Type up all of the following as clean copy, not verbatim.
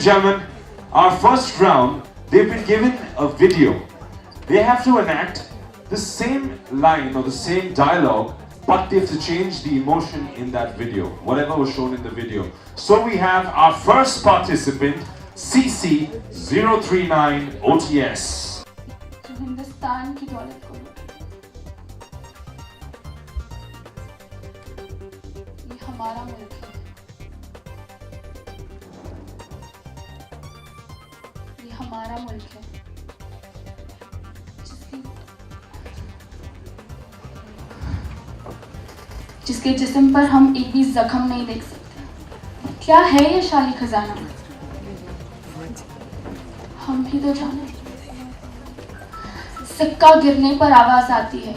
gentlemen, our first round, they've been given a video. They have to enact the same line or the same dialogue, but they have to change the emotion in that video, whatever was shown in the video. So we have our first participant, CC039 OTS. Hindustan की दौलत को ये हमारा मुल्क है, ये हमारा मुल्क है जिसके जिस्म पर हम एक भी जख्म नहीं देख सकते। क्या है ये शाही खजाना, हम ही तो जाने। सिक्का गिरने पर आवाज आती है,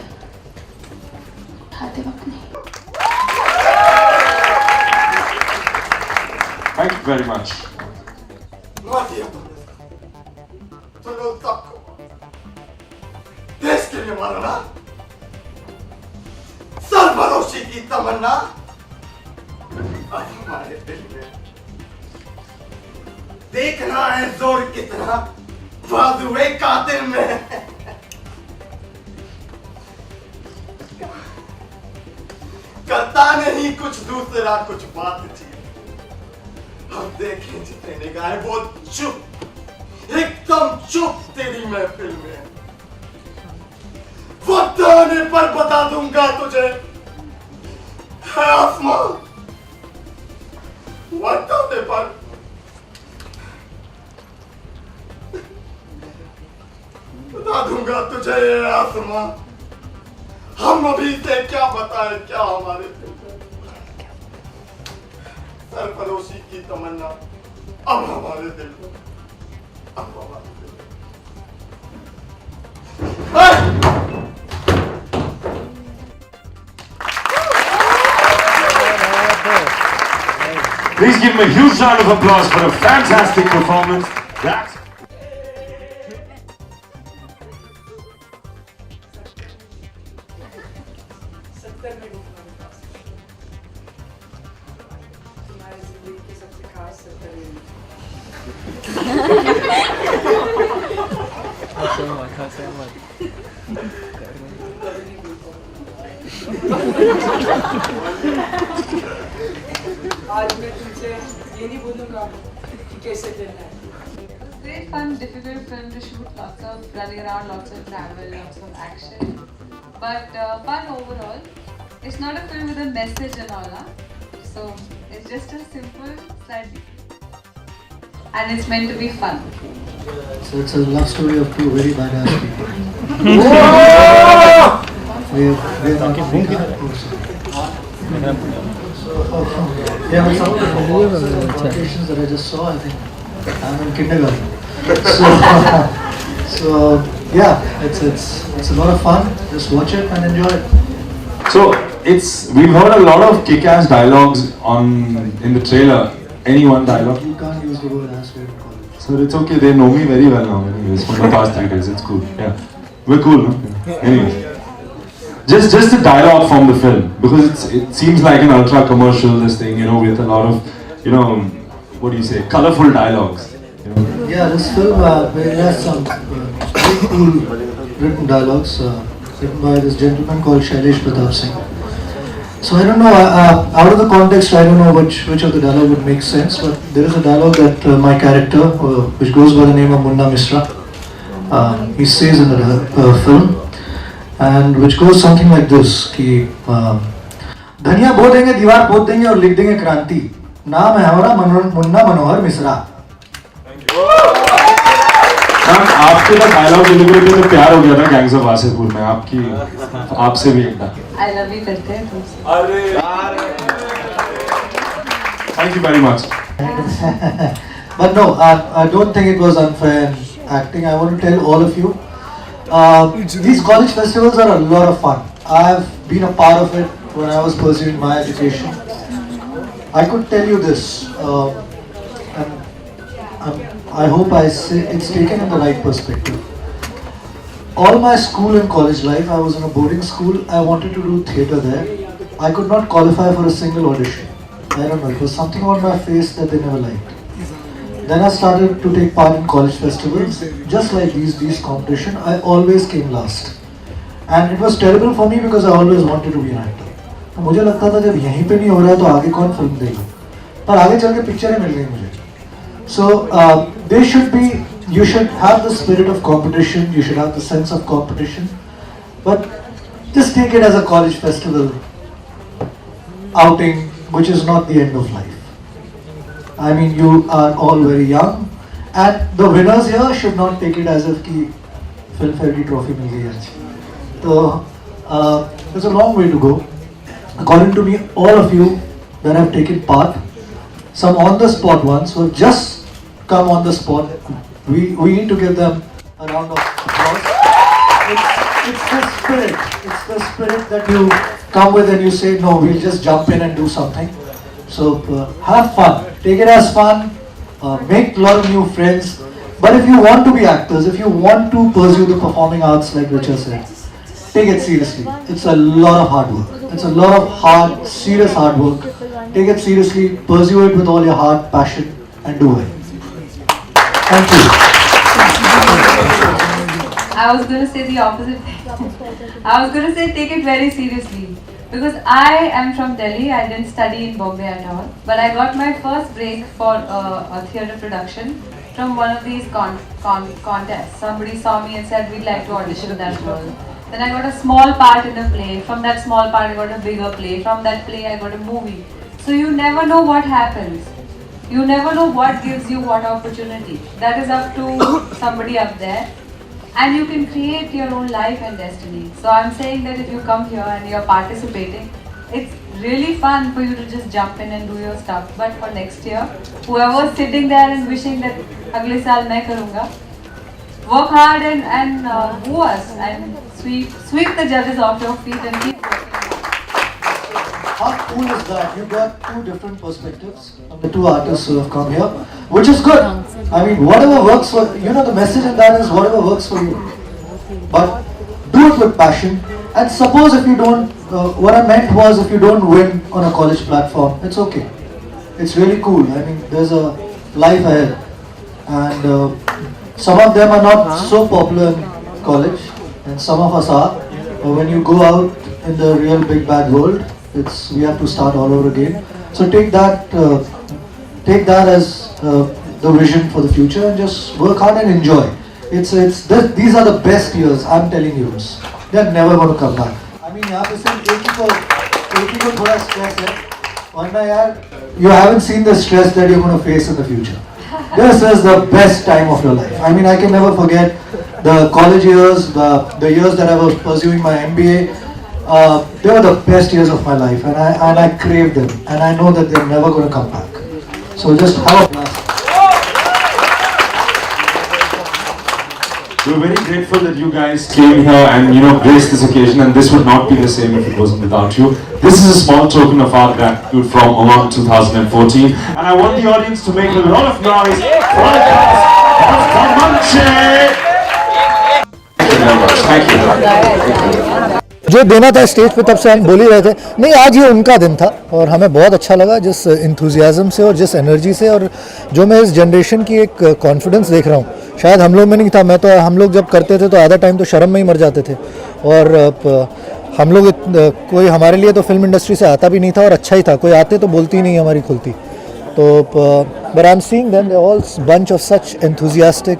उठाते वक्त नहीं। Thank you very much. तो लोग सबको देश के लिए मारो ना, सरफरोशी की तमन्ना आज हमारे दिल में। देखना है जोर कितना बाजुए कातिल में। करता नहीं कुछ दूसरा कुछ बातचीत, हम देखें जितने निगाहें वो चुप, एकदम चुप तेरी महफिल में। वक्त आने पर बता दूंगा तुझे है आसमां, वक्त आने पर बता दूंगा तुझे ये आसमां। हम अभी से क्या बताएं क्या हमारे दिल में। सरफरोशी की तमन्ना अब हमारे दिल में, अब हमारे दिल में। Please give him a huge round of applause for a fantastic performance. That's आज मैं तुमसे ये नहीं बोलूँगा कि कैसे खेलना है। Great fun, difficult film to shoot. Lots of running around, lots of travel, lots of action. But fun overall. It's not a film with a message and all, huh? So it's just a simple, slightly, and it's meant to be fun. So it's a love story of two very badass people. We're not yeah, some of the conversations that I just saw, I think I'm in kindergarten. So yeah, it's a lot of fun. Just watch it and enjoy it. so. We've heard a lot of kick-ass dialogues in the trailer. Any one dialogue? You can't use the word ass in college. So it's okay. They know me very well now. Anyways, for the past 3 days, it's cool. Yeah, we're cool, no? Anyways, just the dialogue from the film, because it seems like an ultra commercial. This thing, with a lot of, what do you say, colorful dialogues. Yeah, this film has some very cool written dialogues written by this gentleman called Shailesh Pratap Singh. So I don't know, out of the context, I don't know which of the dialogue would make sense, but there is a dialogue that my character, which goes by the name of Munna Misra, he says in the film, and which goes something like this, कि धनिया बो देंगे, दीवार पोत देंगे और लिख देंगे क्रांति, नाम है हमारा मुन्ना मनोहर मिश्रा। आपके ना डायलॉग डिलीवरी पे तो प्यार हो गया था गैंग्स ऑफ वासेपुर में, आपसे भी एक बार। I love you करते हैं तुमसे। अरे Thank you very much. But no, I don't think it was unfair acting. I want to tell all of you, these college festivals are a lot of fun. I've been a part of it when I was pursuing my education. I could tell you this, and I hope I say it's taken in the right perspective. All my school and college life, I was in a boarding school. I wanted to do theatre there. I could not qualify for a single audition. I don't know, it was something on my face that they never liked. Then I started to take part in college festivals. Just like these competition, I always came last. And it was terrible for me because I always wanted to be an actor. तो मुझे लगता था जब यहीं पे नहीं हो रहा है तो आगे कौन फिल्म देगा, पर आगे चल के पिक्चरें मिल गई मुझे. So they should be, you should have the spirit of competition, you should have the sense of competition, but just take it as a college festival outing, which is not the end of life. I mean, you are all very young, and the winners here should not take it as if ki Filmfare की trophy मिल गई आज. So there's a long way to go. According to me, all of you that have taken part, some on the spot ones who have just come on the spot, we need to give them a round of applause. It's the spirit. It's the spirit that you come with and you say, no, we'll just jump in and do something. So have fun. Take it as fun. Make a lot of new friends. But if you want to be actors, if you want to pursue the performing arts like Richa said, take it seriously. It's a lot of hard work. It's a lot of hard, serious hard work. Take it seriously, pursue it with all your heart, passion, and do it. Thank you. I was going to say the opposite thing. I was going to say take it very seriously. Because I am from Delhi, I didn't study in Bombay at all. But I got my first break for a theatre production from one of these contests. Somebody saw me and said, we'd like to audition that role. Then I got a small part in a play. From that small part I got a bigger play. From that play I got a movie. So you never know what happens. You never know what gives you what opportunity. That is up to somebody up there. And you can create your own life and destiny. So I'm saying that if you come here and you're participating, it's really fun for you to just jump in and do your stuff. But for next year, whoever's sitting there and wishing that agle saal main karunga, work hard and woo us and sweep the judges off your feet and keep working. How cool is that? You got two different perspectives from the two artists who have come here, which is good. I mean, whatever works for you, the message in that is whatever works for you. But do it with passion. And suppose if you don't, what I meant was if you don't win on a college platform, it's okay. It's really cool. I mean, there's a life ahead. And some of them are not so popular in college, and some of us are. But when you go out in the real big bad world, we have to start all over again. So take that as the vision for the future and just work hard and enjoy. These are the best years, I'm telling you. They're never going to come back. I mean, यहाँ पे सिर्फ एक ही को थोड़ा stress है, वरना यार you haven't seen the stress that you're going to face in the future. This is the best time of your life. I mean, I can never forget the college years, the years that I was pursuing my MBA. They were the best years of my life, and I crave them, and I know that they're never going to come back. So just have a blast. We're very grateful that you guys came here and graced this occasion, and this would not be the same if it wasn't without you. This is a small token of our gratitude from Umang 2014, and I want the audience to make a lot of noise for the cast of Tamanche. Thank you. जो देना था stage पे तब से हम बोल ही रहे थे, नहीं आज ये उनका दिन था और हमें बहुत अच्छा लगा जिस इंथुजियाज़म से और जिस एनर्जी से, और जो मैं इस जनरेशन की एक कॉन्फिडेंस देख रहा हूँ, शायद हम लोग में नहीं था. मैं तो हम लोग जब करते थे तो आधा टाइम तो शर्म में ही मर जाते थे, और हम लोग कोई हमारे लिए तो फिल्म इंडस्ट्री से आता भी नहीं था, और अच्छा ही था, कोई आते तो बोलती नहीं हमारी खुलती. तो but I am seeing them, they all bunch of such enthusiastic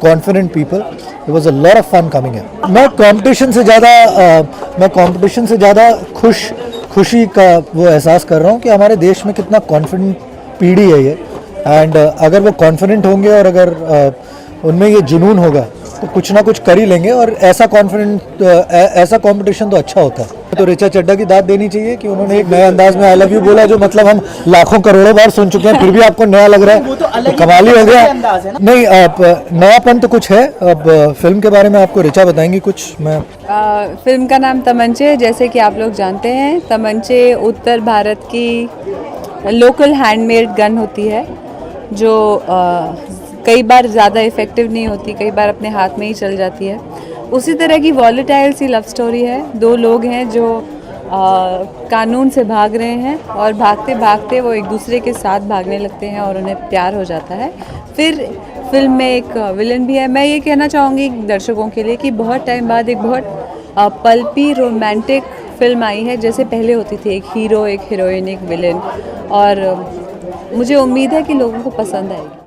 confident people. It was a lot of fun coming here. मैं कंपटीशन से ज़्यादा खुशी का वो एहसास कर रहा हूँ कि हमारे देश में कितना कॉन्फिडेंट पीढ़ी है ये, एंड अगर वो कॉन्फिडेंट होंगे और अगर उनमें ये जुनून होगा तो कुछ ना कुछ कर ही लेंगे, और ऐसा कंपटीशन तो अच्छा होता है. तो ऋचा चड्ढा की दाद देनी चाहिए कि उन्होंने एक नए अंदाज में आई लव यू बोला, जो मतलब हम लाखों करोड़ों बार सुन चुके हैं, फिर भी आपको नया लग रहा है, तो कमाल ही हो गया. नहीं, नयापन तो कुछ है. अब फिल्म के बारे में आपको ऋचा बताएंगी कुछ. मैं फिल्म का नाम तमंचे, जैसे कि आप लोग जानते हैं, तमंचे उत्तर भारत की लोकल हैंडमेड गन होती है, जो कई बार ज़्यादा इफ़ेक्टिव नहीं होती, कई बार अपने हाथ में ही चल जाती है. उसी तरह की वॉलेटाइल सी लव स्टोरी है. दो लोग हैं जो कानून से भाग रहे हैं और भागते भागते वो एक दूसरे के साथ भागने लगते हैं और उन्हें प्यार हो जाता है। फिर फिल्म में एक विलन भी है। मैं ये कहना चाहूँगी दर्शकों के लिए कि बहुत टाइम बाद एक बहुत पल्पी रोमांटिक फिल्म आई है, जैसे पहले होती थी, एक हीरो, एक हीरोइन, एक विलन, और मुझे उम्मीद है कि लोगों को पसंद आएगी।